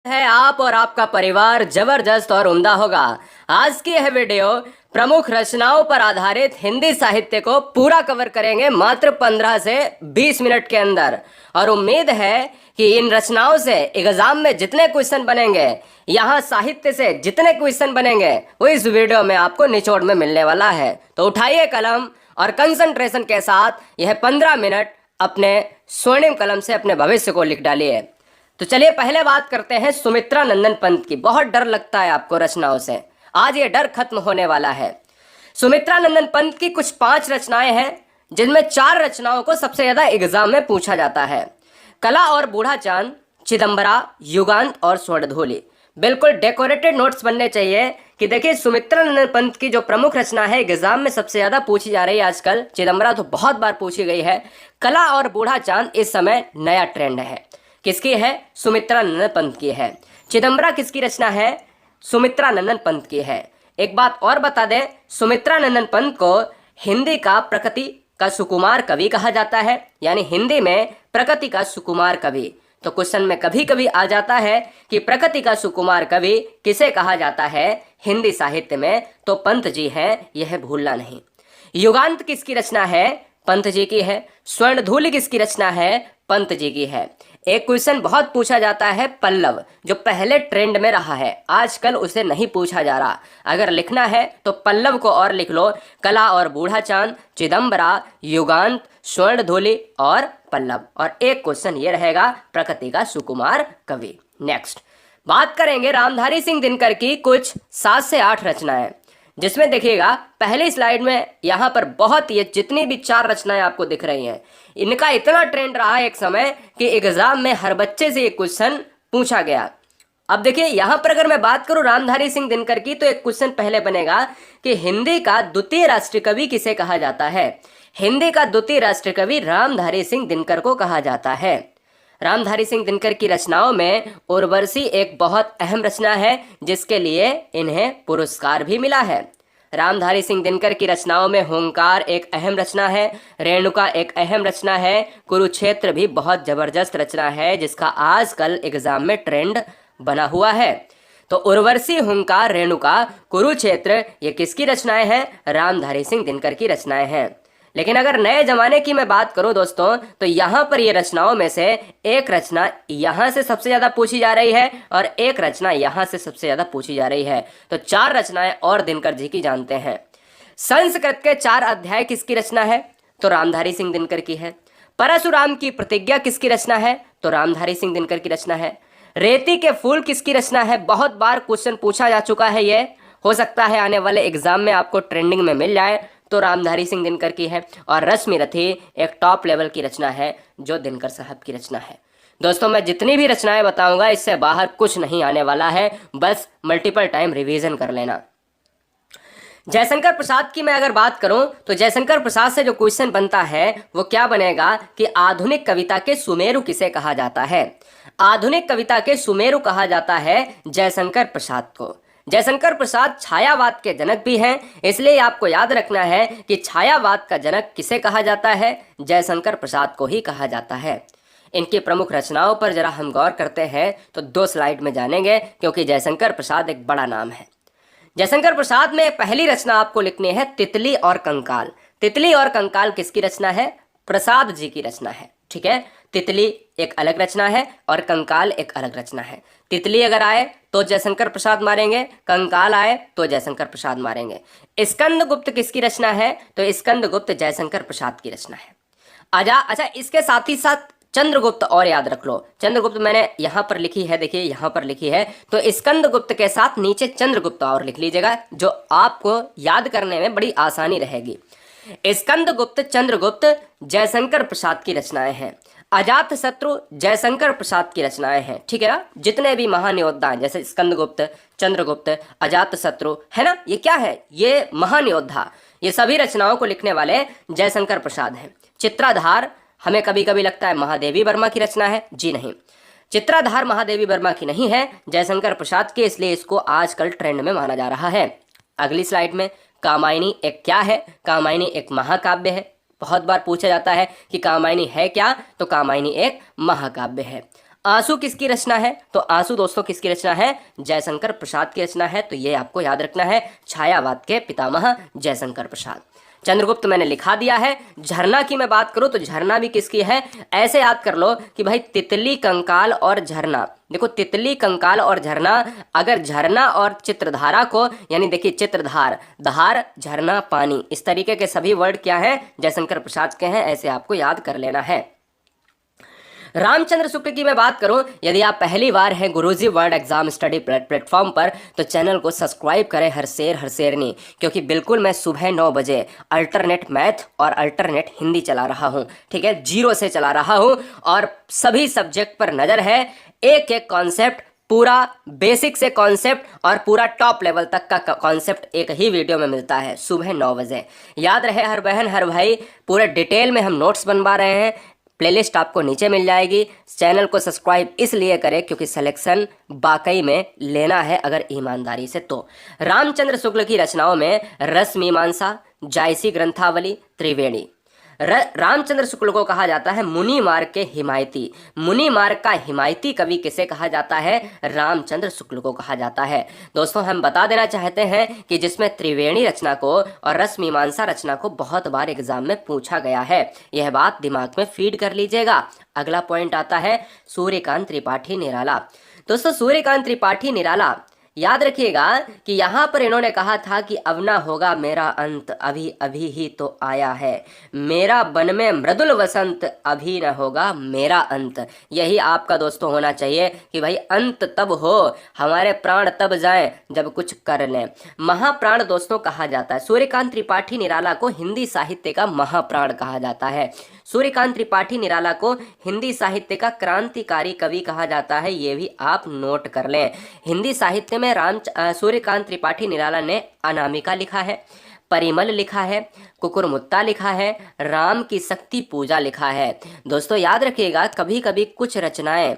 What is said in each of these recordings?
है आप और आपका परिवार जबरदस्त और उम्दा होगा। आज की यह वीडियो प्रमुख रचनाओं पर आधारित हिंदी साहित्य को पूरा कवर करेंगे मात्र 15 से 20 मिनट के अंदर। और उम्मीद है कि इन रचनाओं से एग्जाम में जितने क्वेश्चन बनेंगे, यहाँ साहित्य से जितने क्वेश्चन बनेंगे, वो इस वीडियो में आपको निचोड़ में मिलने वाला है। तो उठाइए कलम और कंसंट्रेशन के साथ यह 15 मिनट अपने स्वर्णिम कलम से अपने भविष्य को लिख डालिए। तो चलिए पहले बात करते हैं सुमित्रा नंदन पंत की। बहुत डर लगता है आपको रचनाओं से, आज ये डर खत्म होने वाला है। सुमित्रा नंदन पंत की कुछ 5 रचनाएं हैं, जिनमें 4 रचनाओं को सबसे ज्यादा एग्जाम में पूछा जाता है। कला और बूढ़ा चांद, चिदंबरा, युगांत और स्वर्णधूलि। बिल्कुल डेकोरेटेड नोट्स बनने चाहिए कि देखिए सुमित्रा नंदन पंत की जो प्रमुख रचना है एग्जाम में सबसे ज्यादा पूछी जा रही है आजकल। चिदंबरा तो बहुत बार पूछी गई है। कला और बूढ़ा चांद इस समय नया ट्रेंड है। किसकी है? सुमित्रा नंदन पंत की है। चिदंबरा किसकी रचना है? सुमित्रा नंदन पंत की है। एक बात और बता दें, सुमित्रा नंदन पंत को हिंदी का प्रकृति का सुकुमार कवि कहा जाता है, यानी हिंदी में प्रकृति का सुकुमार कवि। तो क्वेश्चन में कभी कभी आ जाता है कि प्रकृति का सुकुमार कवि किसे कहा जाता है हिंदी साहित्य में, तो पंत जी हैं, यह भूलना नहीं। युगांत किसकी रचना है? पंत जी की है। स्वर्णधूलि किसकी रचना है? पंत जी की है। एक क्वेश्चन बहुत पूछा जाता है पल्लव, जो पहले ट्रेंड में रहा है, आजकल उसे नहीं पूछा जा रहा। अगर लिखना है तो पल्लव को और लिख लो, कला और बूढ़ा चांद, चिदंबरा, युगांत, स्वर्णधूलि और पल्लव। और एक क्वेश्चन ये रहेगा प्रकृति का सुकुमार कवि। नेक्स्ट बात करेंगे रामधारी सिंह दिनकर की कुछ 7 से 8 रचनाएं, जिसमें देखिएगा पहली स्लाइड में यहाँ पर बहुत ये जितनी भी 4 रचनाएं आपको दिख रही हैं, इनका इतना ट्रेंड रहा एक समय कि एग्जाम में हर बच्चे से एक क्वेश्चन पूछा गया। अब देखिए यहाँ पर अगर मैं बात करूं रामधारी सिंह दिनकर की, तो एक क्वेश्चन पहले बनेगा कि हिंदी का द्वितीय राष्ट्रीय कवि किसे कहा जाता है? हिंदी का द्वितीय राष्ट्रीय कवि रामधारी सिंह दिनकर को कहा जाता है। रामधारी सिंह दिनकर की रचनाओं में उर्वशी एक बहुत अहम रचना है, जिसके लिए इन्हें पुरस्कार भी मिला है। रामधारी सिंह दिनकर की रचनाओं में हुंकार एक अहम रचना है, रेणुका एक अहम रचना है, कुरुक्षेत्र भी बहुत जबरदस्त रचना है, जिसका आजकल एग्जाम में ट्रेंड बना हुआ है। तो उर्वशी, हुंकार, रेणुका, कुरुक्षेत्र ये किसकी रचनाएं हैं? रामधारी सिंह दिनकर की रचनाएं हैं। लेकिन अगर नए जमाने की मैं बात करूं दोस्तों, तो यहाँ पर ये रचनाओं में से एक रचना यहाँ से सबसे ज़्यादा पूछी जा रही है और एक रचना यहाँ से सबसे ज़्यादा पूछी जा रही है। तो 4 रचनाएं और दिनकर जी की जानते हैं। संस्कृत के 4 अध्याय किसकी रचना है? तो रामधारी सिंह दिनकर की है। परशुराम की प्रतिज्ञा किसकी रचना है? तो रामधारी सिंह दिनकर की रचना है। रेती के फूल किसकी रचना है? बहुत बार क्वेश्चन पूछा जा चुका है, ये हो सकता है आने वाले एग्जाम में आपको ट्रेंडिंग में मिल जाए, तो रामधारी सिंह दिनकर की है। और रश्मि रथी एक टॉप लेवल की रचना है, जो दिनकर साहब की रचना है। दोस्तों मैं जितनी भी रचनाएं बताऊंगा इससे बाहर कुछ नहीं आने वाला है, बस मल्टीपल टाइम रिवीजन कर लेना। जयशंकर प्रसाद की मैं अगर बात करूं, तो जयशंकर प्रसाद से जो क्वेश्चन बनता है वो क्या बनेगा कि आधुनिक कविता के सुमेरु किसे कहा जाता है? आधुनिक कविता के सुमेरु कहा जाता है जयशंकर प्रसाद को। जयशंकर प्रसाद छायावाद के जनक भी हैं, इसलिए आपको याद रखना है कि छायावाद का जनक किसे कहा जाता है? जयशंकर प्रसाद को ही कहा जाता है। इनकी प्रमुख रचनाओं पर जरा हम गौर करते हैं तो 2 स्लाइड में जानेंगे, क्योंकि जयशंकर प्रसाद एक बड़ा नाम है। जयशंकर प्रसाद में पहली रचना आपको लिखनी है तितली और कंकाल। तितली और कंकाल किसकी रचना है? प्रसाद जी की रचना है। ठीक है, तितली एक अलग रचना है और कंकाल एक अलग रचना है। तितली अगर आए तो जयशंकर प्रसाद मारेंगे, कंकाल आए तो जयशंकर प्रसाद मारेंगे। स्कंदगुप्त किसकी रचना है? तो स्कंदगुप्त जयशंकर प्रसाद की रचना है। अच्छा, इसके साथ ही साथ चंद्रगुप्त और याद रख लो। चंद्रगुप्त मैंने यहाँ पर लिखी है, देखिए यहाँ पर लिखी है, तो स्कंदगुप्त के साथ नीचे चंद्रगुप्त और लिख लीजिएगा, जो आपको याद करने में बड़ी आसानी रहेगी। स्कंदगुप्त, चंद्रगुप्त जयशंकर प्रसाद की रचनाएं हैं। अजात शत्रु जयशंकर प्रसाद की रचनाएं हैं। ठीक है ना, जितने भी महान योद्धा हैं जैसे स्कंदगुप्त, चंद्रगुप्त, अजात शत्रु है ना, ये क्या है? ये महान योद्धा, ये सभी रचनाओं को लिखने वाले जयशंकर प्रसाद हैं। चित्राधार हमें कभी कभी लगता है महादेवी वर्मा की रचना है, जी नहीं, चित्राधार महादेवी वर्मा की नहीं है, जयशंकर प्रसाद की, इसलिए इसको आजकल ट्रेंड में माना जा रहा है। अगली स्लाइड में कामायनी एक क्या है? कामायनी एक महाकाव्य है। बहुत बार पूछा जाता है कि कामायनी है क्या, तो कामायनी एक महाकाव्य है। आंसू किसकी रचना है? तो आंसू दोस्तों किसकी रचना है? जयशंकर प्रसाद की रचना है। तो ये आपको याद रखना है, छायावाद के पितामह जयशंकर प्रसाद। चंद्रगुप्त मैंने लिखा दिया है। झरना की मैं बात करूं तो झरना भी किसकी है? ऐसे याद कर लो कि भाई तितली, कंकाल और झरना। देखो तितली, कंकाल और झरना, अगर झरना और चित्रधारा को, यानी देखिए चित्रधार, धार, झरना, पानी, इस तरीके के सभी वर्ड क्या हैं? जयशंकर प्रसाद के हैं। ऐसे आपको याद कर लेना है। रामचंद्र शुक्ल की मैं बात करूं, यदि आप पहली बार हैं गुरुजी वर्ल्ड एग्जाम स्टडी प्लेटफॉर्म पर, तो चैनल को सब्सक्राइब करें, हर शेरनी, क्योंकि बिल्कुल मैं सुबह 9 बजे अल्टरनेट मैथ और अल्टरनेट हिंदी चला रहा हूं। ठीक है, 0 से चला रहा हूं और सभी सब्जेक्ट पर नजर है। एक एक कॉन्सेप्ट, पूरा बेसिक से कॉन्सेप्ट और पूरा टॉप लेवल तक का कॉन्सेप्ट एक ही वीडियो में मिलता है सुबह 9 बजे। याद रहे हर बहन हर भाई, पूरे डिटेल में हम नोट्स बनवा रहे हैं। प्लेलिस्ट आपको नीचे मिल जाएगी। चैनल को सब्सक्राइब इसलिए करें क्योंकि सिलेक्शन वाकई में लेना है अगर ईमानदारी से। तो रामचंद्र शुक्ल की रचनाओं में रस मीमांसा, जायसी ग्रंथावली, त्रिवेणी। रामचंद्र शुक्ल को कहा जाता है मुनि मार्ग के हिमायती। मुनि मार्ग का हिमायती कवि किसे कहा जाता है? रामचंद्र शुक्ल को कहा जाता है। दोस्तों हम बता देना चाहते हैं कि जिसमें त्रिवेणी रचना को और रस मीमांसा रचना को बहुत बार एग्जाम में पूछा गया है, यह बात दिमाग में फीड कर लीजिएगा। अगला पॉइंट आता है सूर्यकांत त्रिपाठी निराला। दोस्तों सूर्यकांत त्रिपाठी निराला, याद रखिएगा कि यहां पर इन्होंने कहा था कि अब ना होगा मेरा अंत, अभी अभी ही तो आया है। मेरा बन में मृदुल वसंत, अभी न होगा मेरा अंत। यही आपका दोस्तों होना चाहिए कि भाई अंत तब हो, हमारे प्राण तब जाएं जब कुछ कर लें। महाप्राण दोस्तों कहा जाता है, सूर्यकांत त्रिपाठी निराला को हिंदी साहित्य का महाप्राण कहा जाता है। सूर्यकांत त्रिपाठी निराला को हिंदी साहित्य का क्रांतिकारी कवि कहा जाता है। ये भी आप नोट कर लें। हिंदी साहित्य में सूर्यकांत त्रिपाठी निराला ने अनामिका लिखा है, परिमल लिखा है, कुकुरमुत्ता लिखा है, राम की शक्ति पूजा लिखा है। दोस्तों याद रखिएगा, कभी कभी कुछ रचनाएं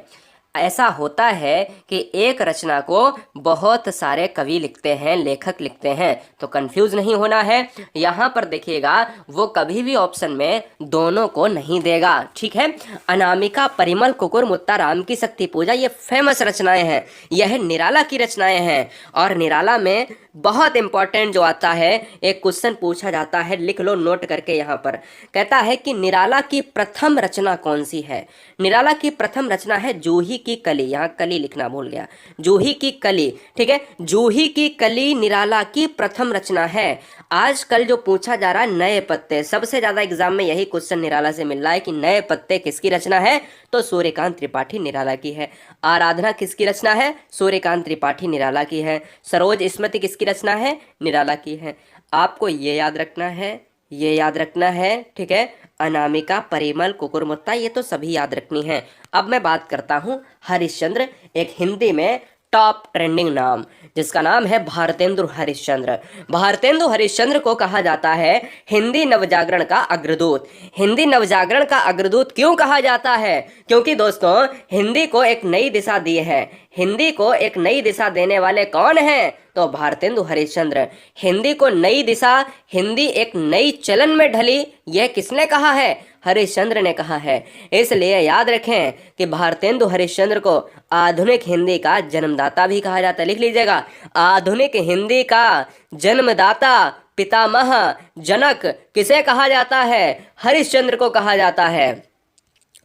ऐसा होता है कि एक रचना को बहुत सारे कवि लिखते हैं, लेखक लिखते हैं, तो कंफ्यूज नहीं होना है। यहाँ पर देखिएगा वो कभी भी ऑप्शन में दोनों को नहीं देगा। ठीक है, अनामिका, परिमल, कुकुरमुत्ता, राम की शक्ति पूजा, ये फेमस रचनाएं हैं, यह निराला की रचनाएं हैं। और निराला में बहुत इंपॉर्टेंट जो आता है, एक क्वेश्चन पूछा जाता है, लिख लो नोट करके। यहाँ पर कहता है कि निराला की प्रथम रचना कौन सी है? निराला की प्रथम रचना है जूही की कली। यहाँ कली लिखना भूल गया, जूही की कली। ठीक है, जूही की कली निराला की प्रथम रचना है। आजकल जो पूछा जा रहा है नए पत्ते, सबसे ज्यादा एग्जाम में यही क्वेश्चन निराला से मिल रहा है कि नए पत्ते किसकी रचना है? तो सूर्यकांत त्रिपाठी निराला की है। आराधना किसकी रचना है? सूर्यकांत त्रिपाठी निराला की है। सरोज स्मृति किसकी रचना है? निराला की है। आपको ये याद रखना है, ये याद रखना है। ठीक है, अनामिका, परिमल, कुकुरमुत्ता, ये तो सभी याद रखनी है। अब मैं बात करता हूं हरिश्चंद्र, एक हिंदी में टॉप ट्रेंडिंग नाम, जिसका नाम है भारतेंदु हरिश्चंद्र। भारतेंदु हरिश्चंद्र को कहा जाता है हिंदी नवजागरण का अग्रदूत। हिंदी नवजागरण का अग्रदूत क्यों कहा जाता है? क्योंकि दोस्तों हिंदी को एक नई दिशा दी है। हिंदी को एक नई दिशा देने वाले कौन हैं? तो भारतेंदु हरिश्चंद्र। हिंदी को नई दिशा, हिंदी एक नई चलन में ढली, यह किसने कहा है? हरिश्चंद्र ने कहा है। इसलिए याद रखें कि भारतेंदु हरिश्चंद्र को आधुनिक हिंदी का जन्मदाता भी कहा जाता है। लिख लीजिएगा, आधुनिक हिंदी का जन्मदाता, पितामह, जनक किसे कहा जाता है? हरिश्चंद्र को कहा जाता है।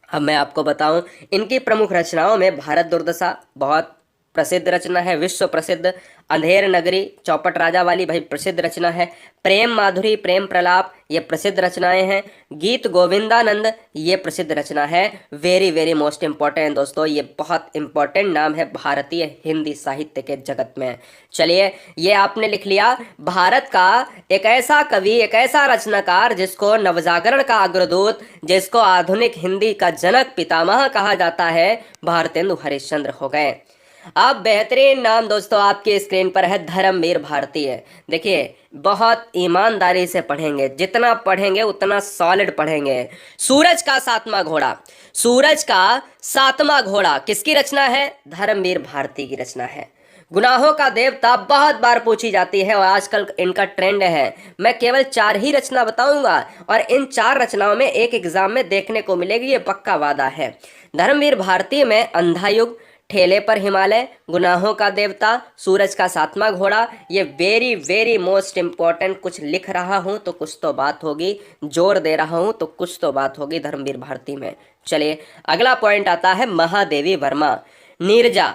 अब मैं आपको बताऊं, इनकी प्रमुख रचनाओं में भारत दुर्दशा बहुत प्रसिद्ध रचना है, विश्व प्रसिद्ध। अंधेर नगरी, चौपट राजा वाली भाई प्रसिद्ध रचना है। प्रेम माधुरी, प्रेम प्रलाप, ये प्रसिद्ध रचनाएं हैं। गीत गोविंदानंद, ये प्रसिद्ध रचना है। वेरी वेरी मोस्ट इंपॉर्टेंट दोस्तों, ये बहुत इंपॉर्टेंट नाम है भारतीय हिंदी साहित्य के जगत में। चलिए, ये आपने लिख लिया। भारत का एक ऐसा कवि, एक ऐसा रचनाकार जिसको नवजागरण का अग्रदूत, जिसको आधुनिक हिंदी का जनक, पितामह कहा जाता है, भारतेंदु हरिश्चंद्र हो गए। अब बेहतरीन नाम दोस्तों आपके स्क्रीन पर है धर्मवीर भारतीय। देखिए बहुत ईमानदारी से पढ़ेंगे, जितना पढ़ेंगे उतना सॉलिड पढ़ेंगे। सूरज का सातवां घोड़ा, सूरज का सातवां घोड़ा किसकी रचना है? धर्मवीर भारती की रचना है। गुनाहों का देवता बहुत बार पूछी जाती है और आजकल इनका ट्रेंड है। मैं केवल 4 ही रचना बताऊंगा और इन 4 रचनाओं में एक एग्जाम में देखने को मिलेगी, ये पक्का वादा है। धर्मवीर भारती में अंधा युग, ठेले पर हिमालय, गुनाहों का देवता, सूरज का 7वां घोड़ा, ये वेरी वेरी मोस्ट इंपॉर्टेंट। कुछ लिख रहा हूं तो कुछ तो बात होगी, जोर दे रहा हूं तो कुछ तो बात होगी धर्मवीर भारती में। चलिए अगला पॉइंट आता है महादेवी वर्मा, नीरजा,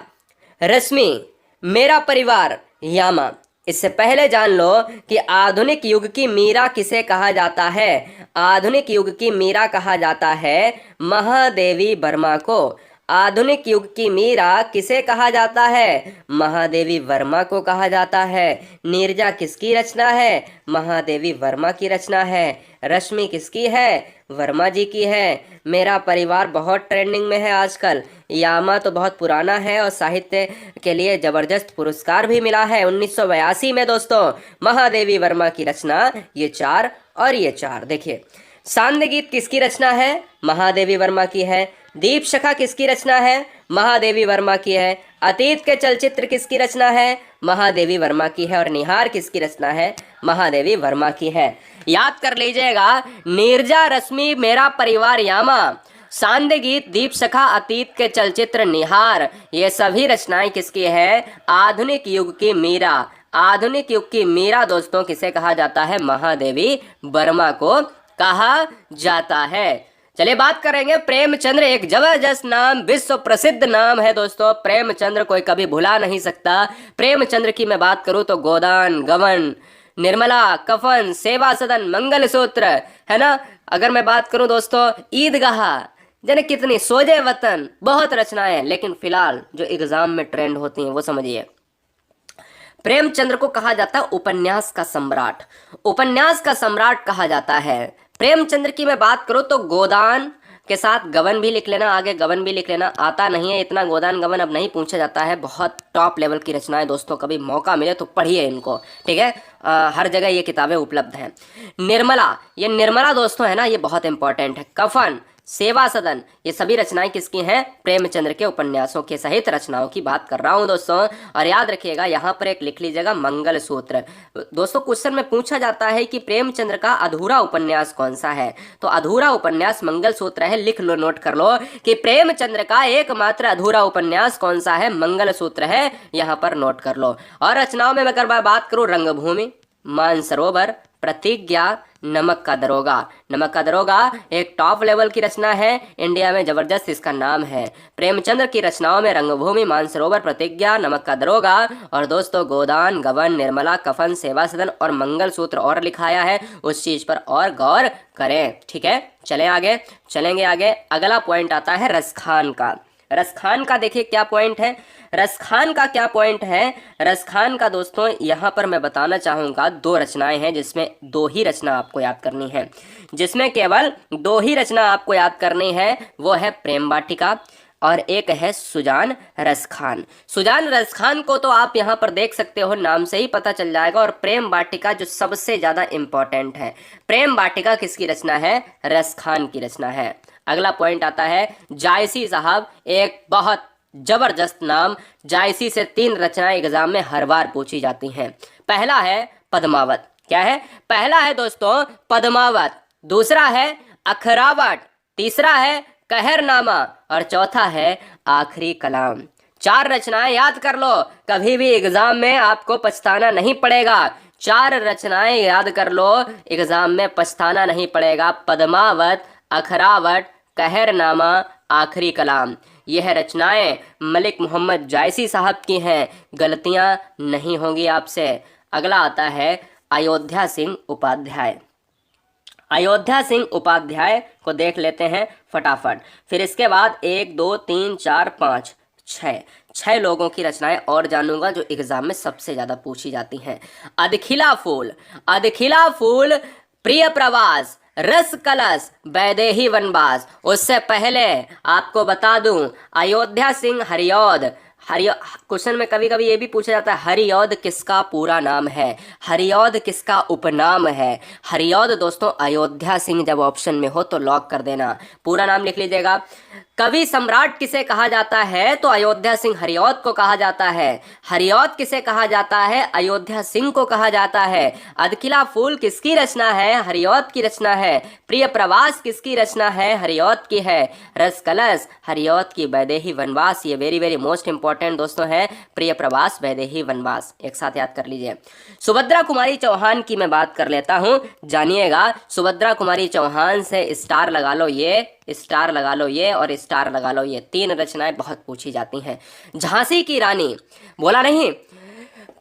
रश्मि, मेरा परिवार, यामा। इससे पहले जान लो कि आधुनिक युग की मीरा किसे कहा जाता है। आधुनिक युग की मीरा कहा जाता है महादेवी वर्मा को। आधुनिक युग की मीरा किसे कहा जाता है? महादेवी वर्मा को कहा जाता है। नीरजा किसकी रचना है? महादेवी वर्मा की रचना है। रश्मि किसकी है? वर्मा जी की है। मेरा परिवार बहुत ट्रेंडिंग में है आजकल। यामा तो बहुत पुराना है और साहित्य के लिए जबरदस्त पुरस्कार भी मिला है 1982 में दोस्तों। महादेवी वर्मा की रचना ये 4 और ये 4। देखिए सांध्य गीत किसकी रचना है? महादेवी वर्मा की है। दीप शिखा किसकी रचना है? महादेवी वर्मा की है। अतीत के चलचित्र किसकी रचना है? महादेवी वर्मा की है। और निहार किसकी रचना है? महादेवी वर्मा की है। याद कर लीजिएगा, नीरजा, रश्मि, मेरा परिवार, यामा, सांध्य गीत, दीप शिखा, अतीत के चलचित्र, निहार, ये सभी रचनाएं किसकी है? आधुनिक युग की मीरा। आधुनिक युग की मीरा दोस्तों किसे कहा जाता है? महादेवी वर्मा को कहा जाता है। चलिए बात करेंगे प्रेमचंद्र, एक जबरदस्त नाम, विश्व प्रसिद्ध नाम है दोस्तों। प्रेमचंद्र कोई कभी भुला नहीं सकता। प्रेमचंद्र की मैं बात करूं तो गोदान, गवन, निर्मला, कफन, सेवा सदन, मंगल सूत्र, है ना। अगर मैं बात करूं दोस्तों ईदगाह, जाने कितनी, सोजे वतन, बहुत रचनाएं। लेकिन फिलहाल जो एग्जाम में ट्रेंड होती हैं वो समझिए। प्रेमचंद्र को कहा जाता है उपन्यास का सम्राट। उपन्यास का सम्राट कहा जाता है। प्रेमचंद्र की मैं बात करूं तो गोदान के साथ गवन भी लिख लेना, आगे गवन भी लिख लेना। आता नहीं है इतना गोदान गवन, अब नहीं पूछा जाता है। बहुत टॉप लेवल की रचनाएं दोस्तों, कभी मौका मिले तो पढ़िए इनको, ठीक है। हर जगह ये किताबें उपलब्ध हैं। निर्मला, ये निर्मला दोस्तों है ना, ये बहुत इंपॉर्टेंट है। कफन, सेवा सदन, ये सभी रचनाएं किसकी हैं? प्रेमचंद्र के उपन्यासों के सहित रचनाओं की बात कर रहा हूं दोस्तों। और याद रखिएगा यहां पर एक लिख लीजिएगा मंगल सूत्र। दोस्तों क्वेश्चन में पूछा जाता है कि प्रेमचंद्र का अधूरा उपन्यास कौन सा है, तो अधूरा उपन्यास मंगल सूत्र है। लिख लो, नोट कर लो कि प्रेमचंद्र का एकमात्र अधूरा उपन्यास कौन सा है? मंगल सूत्र है, यहां पर नोट कर लो। और रचनाओं में मैं अगर बात करूं, रंगभूमि, मानसरोवर, प्रतिज्ञा, नमक का दरोगा। नमक का दरोगा एक टॉप लेवल की रचना है, इंडिया में जबरदस्त इसका नाम है। प्रेमचंद्र की रचनाओं में रंगभूमि, मानसरोवर, प्रतिज्ञा, नमक का दरोगा और दोस्तों गोदान, गवन, निर्मला, कफन, सेवा सदन और मंगल सूत्र और लिखाया है। उस चीज पर और गौर करें, ठीक है। चले आगे, चलेंगे आगे। अगला पॉइंट आता है रसखान का। रसखान का देखिए क्या पॉइंट है। रसखान का क्या पॉइंट है? रसखान का दोस्तों यहां पर मैं बताना चाहूंगा 2 रचनाएं हैं जिसमें 2 ही रचना आपको याद करनी है। जिसमें केवल 2 ही रचना आपको याद करनी है, वो है प्रेम वाटिका और एक है सुजान रसखान। सुजान रसखान को तो आप यहाँ पर देख सकते हो, नाम से ही पता चल जाएगा। और प्रेम वाटिका जो सबसे ज्यादा इंपॉर्टेंट है। प्रेम वाटिका किसकी रचना है? रसखान की रचना है। अगला पॉइंट आता है जायसी साहब, एक बहुत जबरदस्त नाम। जायसी से 3 रचनाएं एग्जाम में हर बार पूछी जाती हैं। पहला है पद्मावत। क्या है? पहला है दोस्तों पद्मावत, दूसरा है अखरावट, तीसरा है कहरनामा और चौथा है आखिरी कलाम। 4 रचनाएं याद कर लो, कभी भी एग्जाम में आपको पछताना नहीं पड़ेगा। 4 रचनाएं याद कर लो, एग्जाम में पछताना नहीं पड़ेगा। पद्मावत, अखरावट, कहरनामा, आखिरी कलाम, यह रचनाएं मलिक मोहम्मद जायसी साहब की हैं। गलतियां नहीं होंगी आपसे। अगला आता है अयोध्या सिंह उपाध्याय। अयोध्या सिंह उपाध्याय को देख लेते हैं फटाफट। फिर इसके बाद 1 2 3 4 5 6 लोगों की रचनाएं और जानूंगा जो एग्जाम में सबसे ज्यादा पूछी जाती हैं। अदखिला फूल, अदखिला फूल, प्रिय प्रवास, रस कलश, वैदेही वनवास। उससे पहले आपको बता दूं अयोध्या सिंह हरिऔध, क्वेश्चन में कभी कभी ये भी पूछा जाता है हरिऔध किसका पूरा नाम है, हरिऔध किसका उपनाम है। हरिऔध दोस्तों अयोध्या सिंह जब ऑप्शन में हो तो लॉक कर देना, पूरा नाम लिख लीजिएगा। कवि सम्राट किसे कहा जाता है, तो अयोध्या सिंह हरिऔध को कहा जाता है। हरिऔध किसे कहा जाता है, अयोध्या सिंह को कहा जाता है। अधकिला फूल किसकी रचना है, हरिऔध की रचना है। प्रिय प्रवास किसकी रचना है, हरिऔध की है। रस कलश हरिऔध की। वैदेही वनवास, ये वेरी वेरी मोस्ट इंपॉर्टेंट दोस्तों है, प्रिय प्रवास वैदेही वनवास, एक साथ याद कर लीजिए। सुभद्रा कुमारी चौहान की मैं बात कर लेता हूं, जानिएगा। सुभद्रा कुमारी चौहान से स्टार लगा लो ये, स्टार लगा लो ये और स्टार लगा लो ये, तीन रचनाएं बहुत पूछी जाती हैं। झांसी की रानी, बोला नहीं,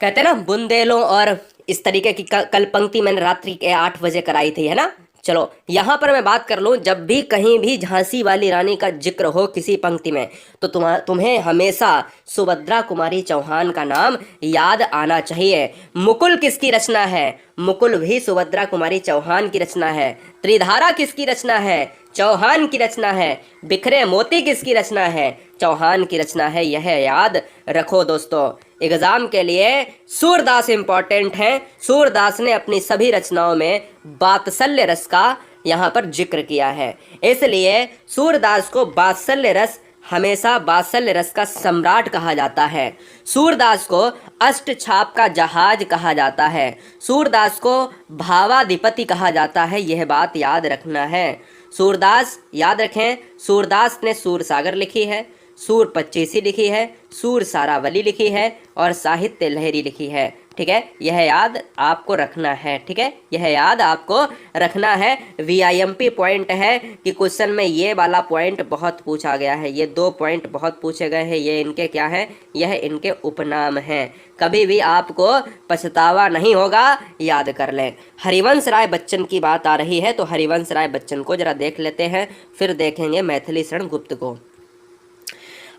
कहते ना बुंदेलों और इस तरीके की कल पंक्ति मैंने रात्रि के 8 बजे कराई थी, है ना। चलो यहाँ पर मैं बात कर लूँ, जब भी कहीं भी झांसी वाली रानी का जिक्र हो किसी पंक्ति में तो तुम्हें हमेशा सुभद्रा कुमारी चौहान का नाम याद आना चाहिए। मुकुल किसकी रचना है, मुकुल भी सुभद्रा कुमारी चौहान की रचना है। त्रिधारा किसकी रचना है, चौहान की रचना है। बिखरे मोती किसकी रचना है, चौहान की रचना है, यह याद रखो दोस्तों। एग्जाम के लिए सूरदास इंपॉर्टेंट है। सूरदास ने अपनी सभी रचनाओं में वात्सल्य रस का यहाँ पर जिक्र किया है, इसलिए सूरदास को वात्सल्य रस, हमेशा वात्सल्य रस का सम्राट कहा जाता है। सूरदास को अष्टछाप का जहाज कहा जाता है। सूरदास को भावाधिपति कहा जाता है, यह बात याद रखना है। सूरदास याद रखें, सूरदास ने सूर सागर लिखी है, सूर पच्चीसी लिखी है, सूर सारावली लिखी है और साहित्य लहरी लिखी है। ठीक है, यह याद आपको रखना है। ठीक है, यह याद आपको रखना है। वीआईएमपी पॉइंट है कि क्वेश्चन में ये वाला पॉइंट बहुत पूछा गया है, ये 2 पॉइंट बहुत पूछे गए हैं। ये इनके क्या है, यह इनके उपनाम हैं। कभी भी आपको पछतावा नहीं होगा, याद कर लें। हरिवंश राय बच्चन की बात आ रही है तो हरिवंश राय बच्चन को जरा देख लेते हैं, फिर देखेंगे मैथिली शरण गुप्त को।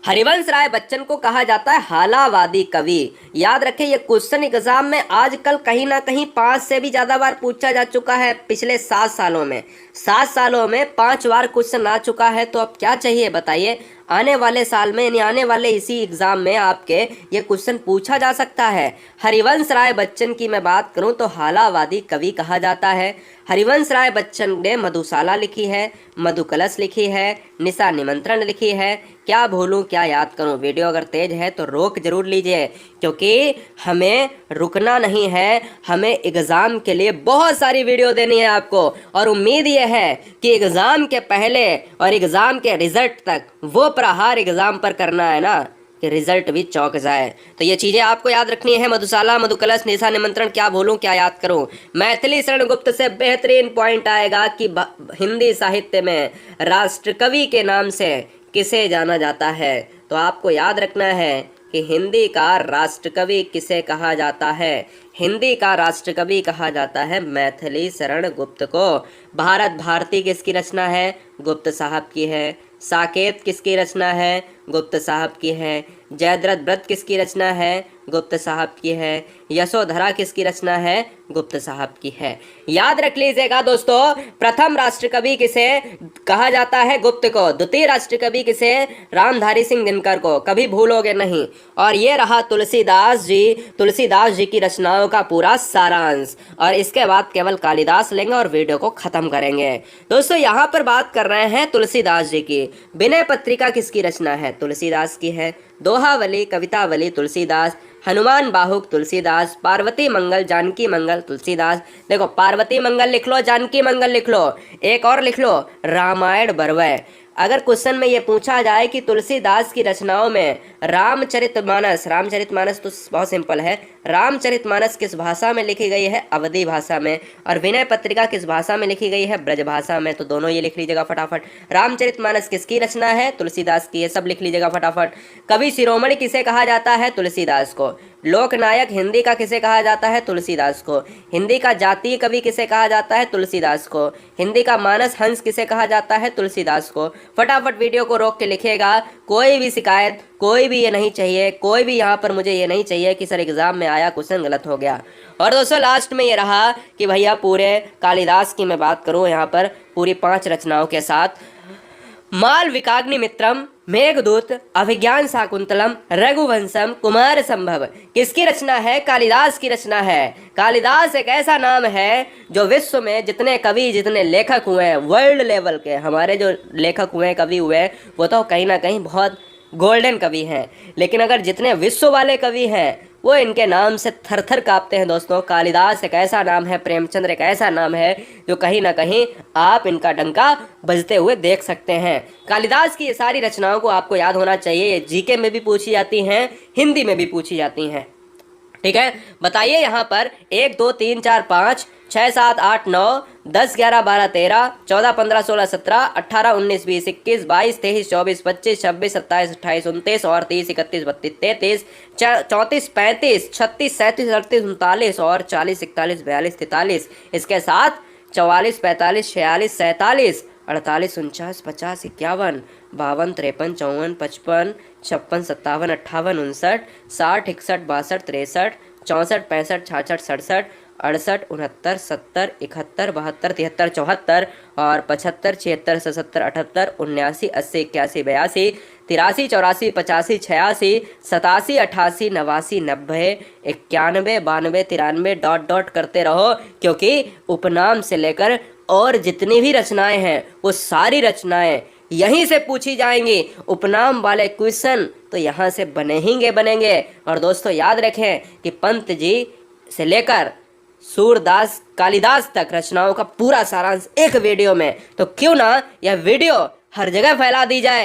हरिवंश राय बच्चन को कहा जाता है हालावादी कवि। याद रखें, ये क्वेश्चन एग्जाम में आजकल कहीं ना कहीं 5 से भी ज्यादा बार पूछा जा चुका है। पिछले 7 सालों में 5 बार क्वेश्चन आ चुका है, तो अब क्या चाहिए बताइए। आने वाले साल में यानी आने वाले इसी एग्जाम में आपके ये क्वेश्चन पूछा जा सकता है। हरिवंश राय बच्चन की मैं बात करूं तो हालावादी कवि कहा जाता है। हरिवंश राय बच्चन ने मधुशाला लिखी है, मधुकलश लिखी है, निशा निमंत्रण लिखी है। क्या भूलूं क्या याद करूं। वीडियो अगर तेज है तो रोक जरूर लीजिए, क्योंकि हमें रुकना नहीं है। हमें एग्जाम के लिए बहुत सारी वीडियो देनी है आपको, और उम्मीद यह है कि एग्जाम के पहले और एग्जाम के रिजल्ट तक वो प्रहार एग्जाम पर करना है ना कि रिजल्ट भी चौंक जाए। तो ये चीजें आपको याद रखनी है। मधुशाला, मधुकलश, निशा निमंत्रण, क्या बोलूं क्या याद करूं। मैथिली शरण गुप्त से बेहतरीन पॉइंट आएगा कि हिंदी साहित्य में राष्ट्रकवि के नाम से किसे जाना जाता है, तो आपको याद रखना है कि हिंदी का राष्ट्रकवि किसे कहा जाता है। हिंदी का राष्ट्रकवि कहा जाता है मैथिली शरण गुप्त को। भारत भारती किसकी रचना है, गुप्त साहब की है। साकेत किसकी रचना है, गुप्त साहब की है। जयद्रथ व्रत किसकी रचना है, गुप्त साहब की है। यशोधरा किसकी रचना है, गुप्त साहब की है। याद रख लीजिएगा दोस्तों, प्रथम राष्ट्रकवि किसे कहा जाता है, गुप्त को। द्वितीय राष्ट्रकवि किसे, रामधारी सिंह दिनकर को, कभी भूलोगे नहीं। और ये रहा तुलसीदास जी की रचनाओं का पूरा सारांश, और इसके बाद केवल कालिदास लेंगे और वीडियो को खत्म करेंगे। दोस्तों यहाँ पर बात कर रहे हैं तुलसीदास जी की। विनय पत्रिका किसकी रचना है, तुलसीदास की है। दोहावली, कवितावली तुलसीदास। हनुमान बाहुक तुलसीदास। पार्वती मंगल, जानकी मंगल तुलसीदास। देखो पार्वती मंगल लिख लो, जानकी मंगल लिख लो, एक और लिख लो रामायण बरवय। अगर क्वेश्चन में ये पूछा जाए कि तुलसीदास की रचनाओं में रामचरितमानस तो बहुत सिंपल है, रामचरितमानस किस भाषा में लिखी गई है, अवधी भाषा में। और विनय पत्रिका किस भाषा में लिखी गई है, ब्रज भाषा में। तो दोनों ये लिख लीजिएगा फटाफट। रामचरितमानस किसकी रचना है, तुलसीदास की, ये सब लिख लीजिएगा फटाफट। कवि शिरोमणि किसे कहा जाता है, तुलसीदास को। लोकनायक हिंदी का किसे कहा जाता है, तुलसीदास को। हिंदी का जातीय कवि किसे कहा जाता है, तुलसीदास को। हिंदी का मानस हंस किसे कहा जाता है, तुलसीदास को। फटाफट वीडियो को रोक के लिखिएगा। कोई भी शिकायत, कोई भी ये नहीं चाहिए, कोई भी यहाँ पर मुझे ये नहीं चाहिए कि सर एग्जाम में आया क्वेश्चन गलत हो गया। और दोस्तों लास्ट में ये रहा कि भैया पूरे कालिदास की मैं बात करूँ यहाँ पर पूरी 5 रचनाओं के साथ। मालविकाग्निमित्रम, मेघदूत, अभिज्ञान शाकुंतलम, रघुवंशम, कुमार संभव किसकी रचना है? कालिदास की रचना है। कालिदास एक ऐसा नाम है जो विश्व में जितने कवि, जितने लेखक हुए हैं, वर्ल्ड लेवल के हमारे जो लेखक हुए, कवि हुए, वो तो कहीं ना कहीं बहुत गोल्डन कवि हैं, लेकिन अगर जितने विश्व वाले कवि हैं वो इनके नाम से थर थर कांपते हैं दोस्तों। कालिदास एक ऐसा नाम है, प्रेमचंद्र एक ऐसा नाम है जो कहीं ना कहीं आप इनका डंका बजते हुए देख सकते हैं। कालिदास की ये सारी रचनाओं को आपको याद होना चाहिए। ये जीके में भी पूछी जाती हैं, हिंदी में भी पूछी जाती हैं। ठीक है, बताइए यहाँ पर 1 2 3 4 5 6 7 8 9 10 11 12 13 14 15 16 17 18 19 20 21 22 23 24 25 26 27 28 29 और 30 31 32 33 34 35 36 37 38 39 और 40 41 42 43, इसके साथ 44 45 46 47 48 49 50 51 52 53 54 55 56 57 58 59 60 61 62 63 64 65 66 67 68 69 70 71 72 73 74 और 75 76 77 78 79 80 81 82 83 84 85 86 87 88 89 90 91 92 93 डॉट डॉट करते रहो, क्योंकि उपनाम से लेकर और जितनी भी रचनाएं हैं वो सारी रचनाएं यहीं से पूछी जाएंगी। उपनाम वाले क्वेश्चन तो यहाँ से बनेंगे। और दोस्तों याद रखें कि पंत जी से लेकर सूरदास, कालिदास तक रचनाओं का पूरा सारांश एक वीडियो में, तो क्यों ना यह वीडियो हर जगह फैला दी जाए।